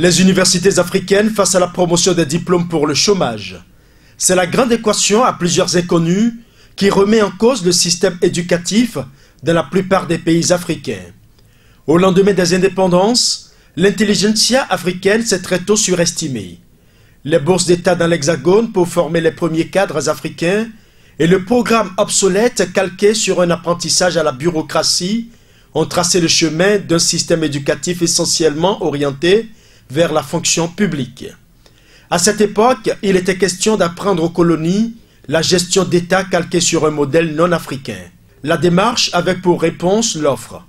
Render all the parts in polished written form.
Les universités africaines face à la promotion des diplômes pour le chômage. C'est la grande équation à plusieurs inconnues qui remet en cause le système éducatif dans la plupart des pays africains. Au lendemain des indépendances, l'intelligentsia africaine s'est très tôt surestimée. Les bourses d'État dans l'Hexagone pour former les premiers cadres africains et le programme obsolète calqué sur un apprentissage à la bureaucratie ont tracé le chemin d'un système éducatif essentiellement orienté vers la fonction publique. À cette époque, il était question d'apprendre aux colonies la gestion d'État calquée sur un modèle non africain. La démarche avait pour réponse l'offre.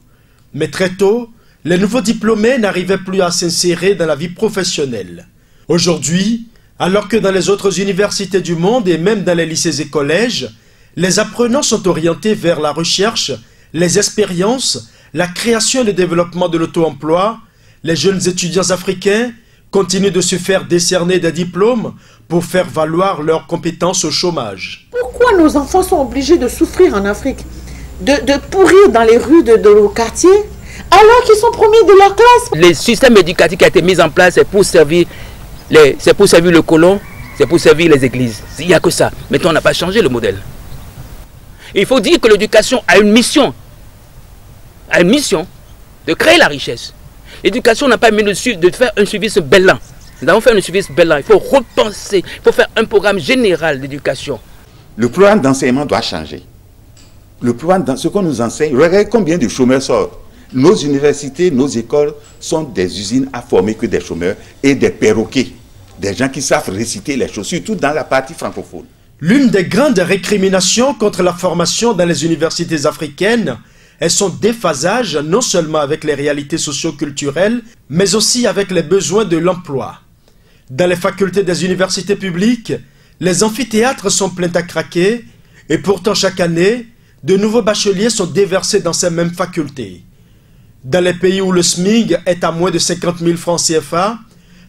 Mais très tôt, les nouveaux diplômés n'arrivaient plus à s'insérer dans la vie professionnelle. Aujourd'hui, alors que dans les autres universités du monde et même dans les lycées et collèges, les apprenants sont orientés vers la recherche, les expériences, la création et le développement de l'auto-emploi, les jeunes étudiants africains continuent de se faire décerner des diplômes pour faire valoir leurs compétences au chômage. Pourquoi nos enfants sont obligés de souffrir en Afrique, de pourrir dans les rues de nos quartiers, alors qu'ils sont premiers de leur classe? Le système éducatif qui a été mis en place, c'est pour servir le colon, c'est pour servir les églises. Il n'y a que ça. Maintenant, on n'a pas changé le modèle. Il faut dire que l'éducation a une mission. A une mission de créer la richesse. L'éducation n'a pas mis de faire un service bellan. Nous avons fait un service bellan. Il faut repenser, il faut faire un programme général d'éducation. Le programme d'enseignement doit changer. Le programme, ce qu'on nous enseigne, regardez combien de chômeurs sortent. Nos universités, nos écoles sont des usines à former que des chômeurs et des perroquets. Des gens qui savent réciter les choses, surtout dans la partie francophone. L'une des grandes récriminations contre la formation dans les universités africaines est son déphasage non seulement avec les réalités socio-culturelles, mais aussi avec les besoins de l'emploi. Dans les facultés des universités publiques, les amphithéâtres sont pleins à craquer et pourtant chaque année, de nouveaux bacheliers sont déversés dans ces mêmes facultés. Dans les pays où le SMIC est à moins de 50 000 francs CFA,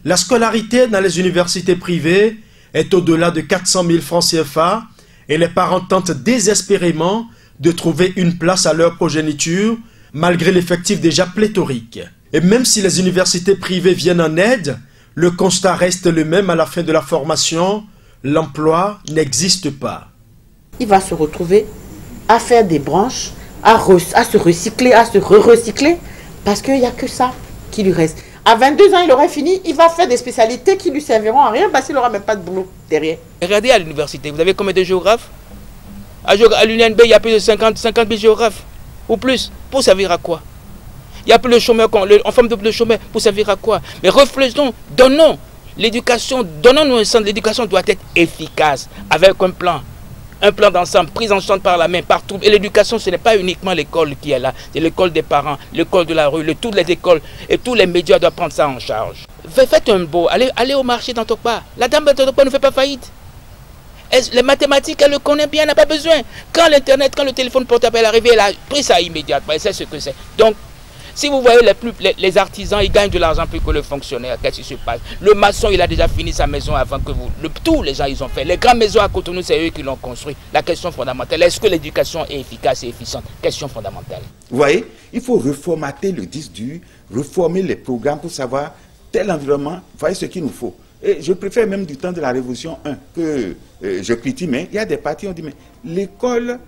la scolarité dans les universités privées est au-delà de 400 000 francs CFA et les parents tentent désespérément de trouver une place à leur progéniture malgré l'effectif déjà pléthorique. Et même si les universités privées viennent en aide, le constat reste le même à la fin de la formation, l'emploi n'existe pas. Il va se retrouver à faire des branches, à se recycler, à se re-recycler, parce qu'il n'y a que ça qui lui reste. À 22 ans, il aurait fini, il va faire des spécialités qui ne lui serviront à rien parce qu'il n'aura même pas de boulot derrière. Regardez à l'université, vous avez combien de géographes? À l'UNB, il y a plus de 50 000 géographes, ou plus. Pour servir à quoi? Il y a plus de chômeurs, on forme de plus de chômeurs, pour servir à quoi? Mais reflétons, donnons l'éducation, donnons-nous un sens. L'éducation doit être efficace, avec un plan d'ensemble, prise en charge par la main, partout. Et l'éducation, ce n'est pas uniquement l'école qui est là, c'est l'école des parents, l'école de la rue, toutes les écoles, et tous les médias doivent prendre ça en charge. Faites un beau, allez au marché d'Antokpa. La dame d'Antokpa ne fait pas faillite. Les mathématiques, elle le connaît bien, elle n'a pas besoin. Quand l'internet, quand le téléphone portable est arrivé, elle a pris ça immédiatement, elle sait ce que c'est. Donc, si vous voyez les artisans, ils gagnent de l'argent plus que le fonctionnaire. Qu'est-ce qui se passe? Le maçon, il a déjà fini sa maison avant que vous... tous les gens, ils ont fait. Les grandes maisons à Cotonou, c'est eux qui l'ont construit. La question fondamentale, est-ce que l'éducation est efficace et efficiente? Question fondamentale. Vous voyez, il faut reformater le disque dur, reformer les programmes pour savoir tel environnement, vous voyez ce qu'il nous faut. Et je préfère même du temps de la Révolution 1 que je critique, mais il y a des partis qui ont dit, mais l'école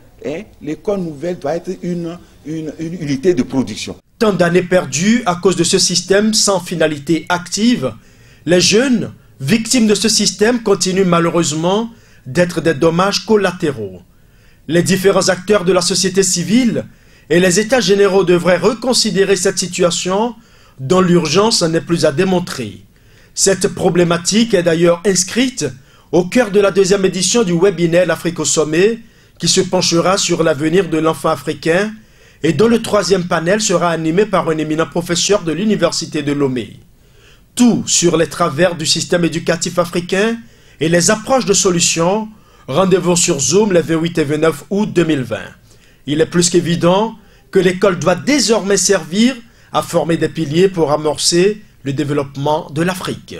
nouvelle doit être une unité de production. Tant d'années perdues à cause de ce système sans finalité active, les jeunes, victimes de ce système, continuent malheureusement d'être des dommages collatéraux. Les différents acteurs de la société civile et les États généraux devraient reconsidérer cette situation dont l'urgence n'est plus à démontrer. Cette problématique est d'ailleurs inscrite au cœur de la deuxième édition du webinaire L'Afrique au sommet qui se penchera sur l'avenir de l'enfant africain et dont le troisième panel sera animé par un éminent professeur de l'Université de Lomé. Tout sur les travers du système éducatif africain et les approches de solutions. Rendez-vous sur Zoom les 28 et 29 août 2020. Il est plus qu'évident que l'école doit désormais servir à former des piliers pour amorcer le développement de l'Afrique.